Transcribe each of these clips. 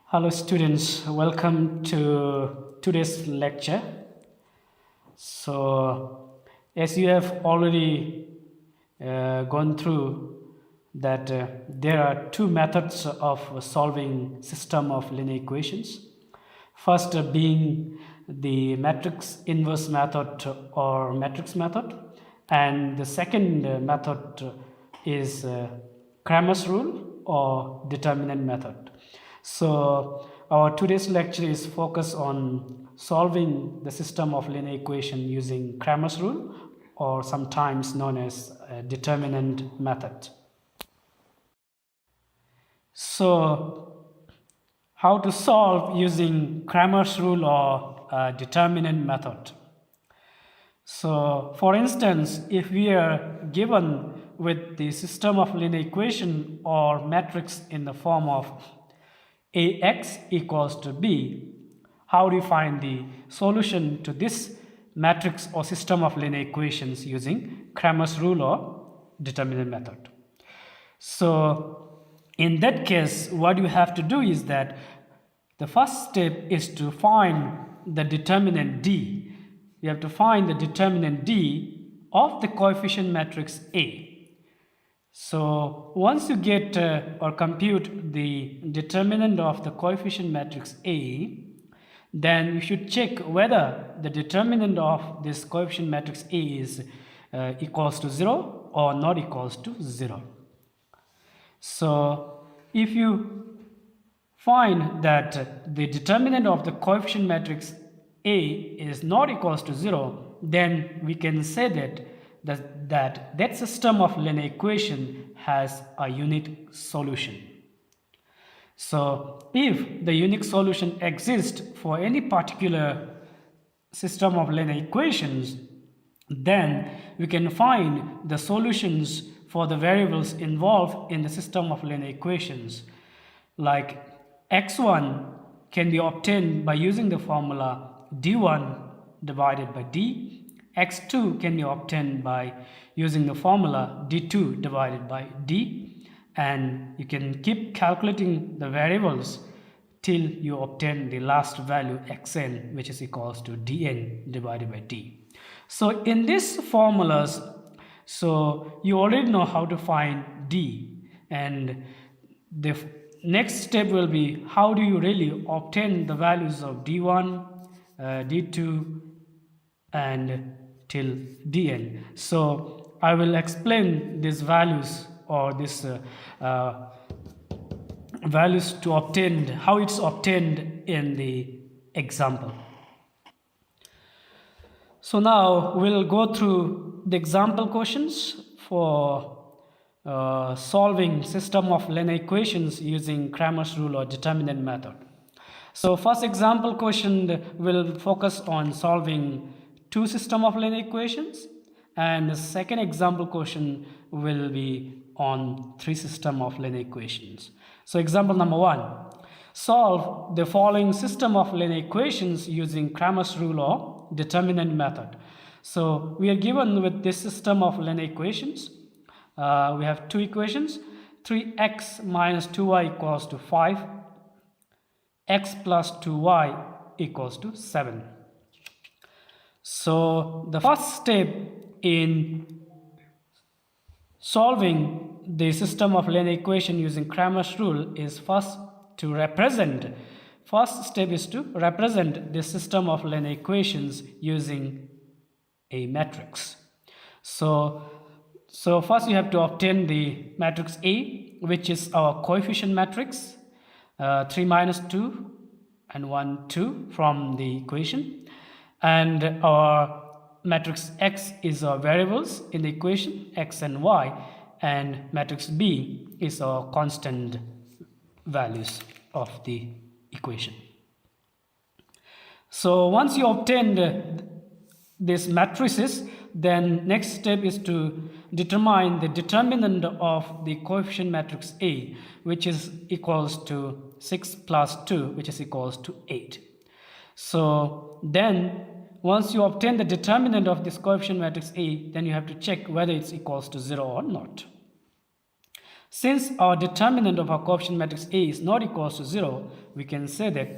Hello students, welcome to today's lecture. So as you have already gone through that there are two methods of solving system of linear equations. First being the matrix inverse method or matrix method, and the second method is Cramer's rule or determinant method. So our today's lecture is focused on solving the system of linear equation using Cramer's rule, or sometimes known as determinant method. So how to solve using Cramer's rule or determinant method. So for instance, if we are given with the system of linear equation or matrix in the form of Ax equals to b, how do you find the solution to this matrix or system of linear equations using Cramer's rule or determinant method? So in that case, what you have to do is that the first step is to find the determinant D. You have to find the determinant D of the coefficient matrix A. So once you get or compute the determinant of the coefficient matrix A, then you should check whether the determinant of this coefficient matrix A is equals to 0 or not equals to 0. So if you find that the determinant of the coefficient matrix A is not equals to 0, then we can say that system of linear equation has a unique solution. So if the unique solution exists for any particular system of linear equations, then we can find the solutions for the variables involved in the system of linear equations. Like x1 can be obtained by using the formula d1 divided by d. x2 can be obtained by using the formula d2 divided by d, and you can keep calculating the variables till you obtain the last value xn, which is equals to dn divided by d. So in these formulas, so you already know how to find d, and the next step will be how do you really obtain the values of d1, d2 and till dn. So I will explain these values or this values to obtain, how it's obtained in the example. So now we'll go through the example questions for solving system of linear equations using Cramer's rule or determinant method. So first example question will focus on solving two system of linear equations, and the second example question will be on three system of linear equations. So example number 1, solve the following system of linear equations using Cramer's rule or determinant method. So we are given with this system of linear equations. We have two equations: 3x minus 2y equals to 5, x plus 2y equals to 7. So the first step in solving the system of linear equation using Cramer's rule is first step is to represent the system of linear equations using a matrix. So first you have to obtain the matrix A, which is our coefficient matrix, 3 minus 2 and 1 2 from the equation, and our matrix X is our variables in the equation, x and y, and matrix B is our constant values of the equation. So once you obtain these matrices, then next step is to determine the determinant of the coefficient matrix A, which is equals to 6 plus 2, which is equals to 8. So then once you obtain the determinant of this coefficient matrix A, then you have to check whether it's equals to 0 or not. Since our determinant of our coefficient matrix A is not equals to 0, we can say that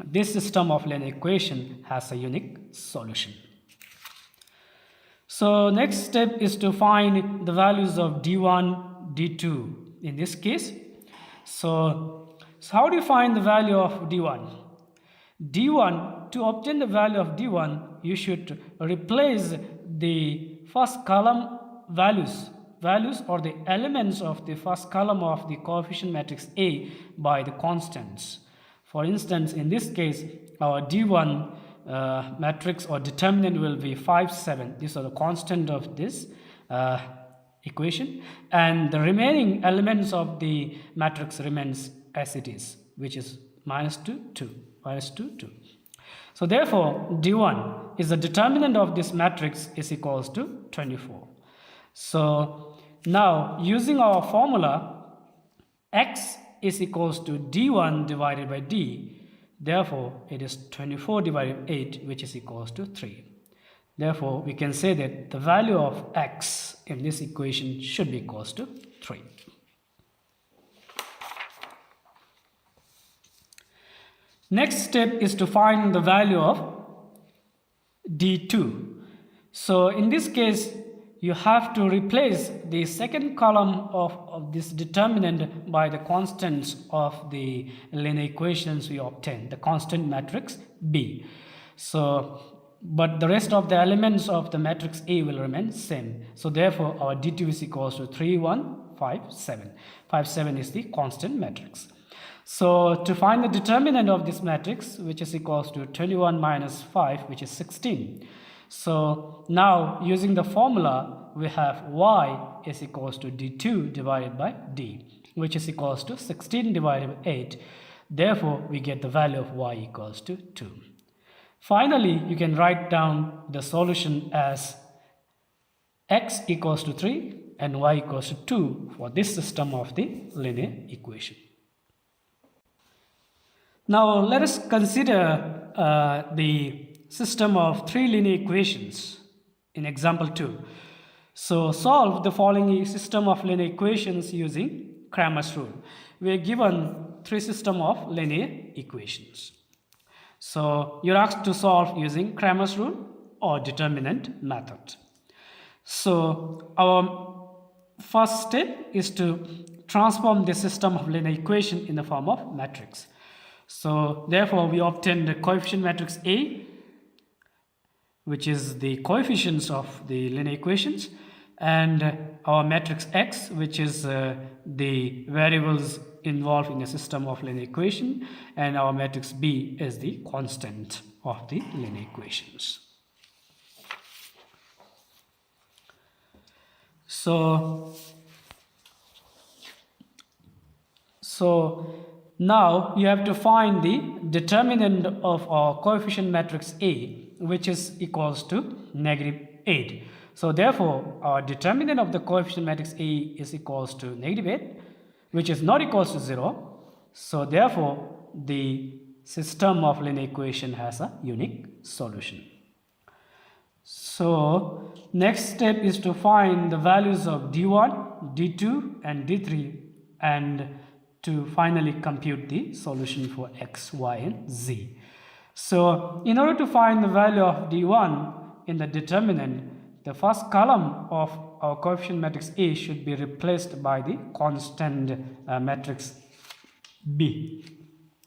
this system of linear equation has a unique solution. So next step is to find the values of d1, d2 in this case. So how do you find the value of d1? d1, to obtain the value of d1, you should replace the first column values or the elements of the first column of the coefficient matrix A by the constants. For instance, in this case, our d1 matrix or determinant will be 5, 7. These are the constant of this equation, and the remaining elements of the matrix remains as it is, which is minus 2, 2, minus 2, 2. So therefore, d1 is the determinant of this matrix is equals to 24. So now, using our formula, x is equals to d1 divided by d. Therefore, it is 24 divided by 8, which is equals to 3. Therefore, we can say that the value of x in this equation should be equals to 3. Next step is to find the value of d2. So in this case, you have to replace the second column of this determinant by the constants of the linear equations we obtained, the constant matrix B. So, but the rest of the elements of the matrix A will remain same. So therefore, our d2 is equals to 3, 1, 5, 7. 5, 7 is the constant matrix. So to find the determinant of this matrix, which is equals to 21 minus 5, which is 16. So now using the formula, we have y is equals to d2 divided by d, which is equals to 16 divided by 8. Therefore, we get the value of y equals to 2. Finally, you can write down the solution as x equals to 3 and y equals to 2 for this system of the linear equation. Now let us consider the system of 3 linear equations in example 2. So solve the following system of linear equations using Cramer's rule. We are given 3 systems of linear equations. So you're asked to solve using Cramer's rule or determinant method. So our first step is to transform the system of linear equation in the form of matrix. So therefore, we obtain the coefficient matrix A, which is the coefficients of the linear equations, and our matrix X, which is the variables involved in a system of linear equation, and our matrix B is the constant of the linear equations. So now you have to find the determinant of our coefficient matrix A, which is equals to -8. So therefore, our determinant of the coefficient matrix A is equals to -8, which is not equals to 0. So therefore, the system of linear equation has a unique solution. So next step is to find the values of d1, d2 and d3, and to finally compute the solution for x, y and z. So in order to find the value of d1 in the determinant, the first column of our coefficient matrix A should be replaced by the constant matrix B.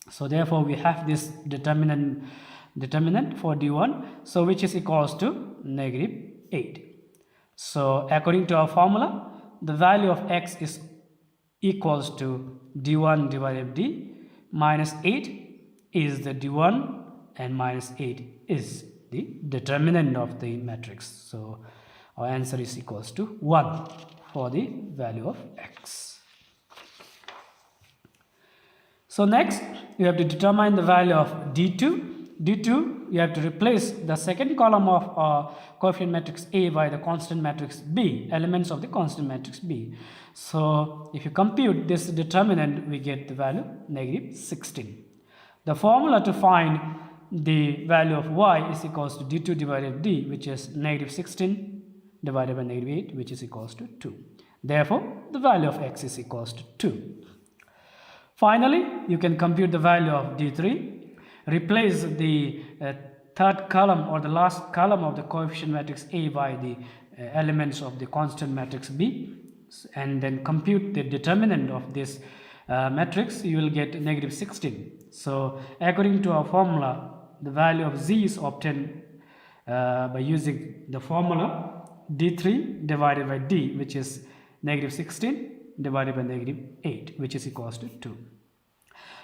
So therefore, we have this determinant for d1, so which is equals to -8. So according to our formula, the value of x is equals to d1 divided by d, minus 8 is the d1 and minus 8 is the determinant of the matrix. So our answer is equals to 1 for the value of x. So next, you have to determine the value of d2. d2, you have to replace the second column of coefficient matrix A by the constant matrix B, elements of the constant matrix B. So if you compute this determinant, we get the value -16. The formula to find the value of y is equals to d2 divided by d, which is -16 divided by -8, which is equals to 2. Therefore, the value of x is equals to 2. Finally, you can compute the value of D3. Replace the third column or the last column of the coefficient matrix A by the elements of the constant matrix B, and then compute the determinant of this matrix. You will get negative 16. So according to our formula, the value of Z is obtained by using the formula D3 divided by D, which is negative 16 divided by negative 8, which is equals to 2.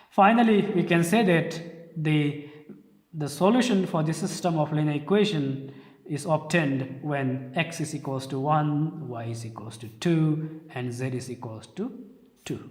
Finally, we can say that the solution for the system of linear equation is obtained when x is equals to 1, y is equals to 2, and z is equals to 2.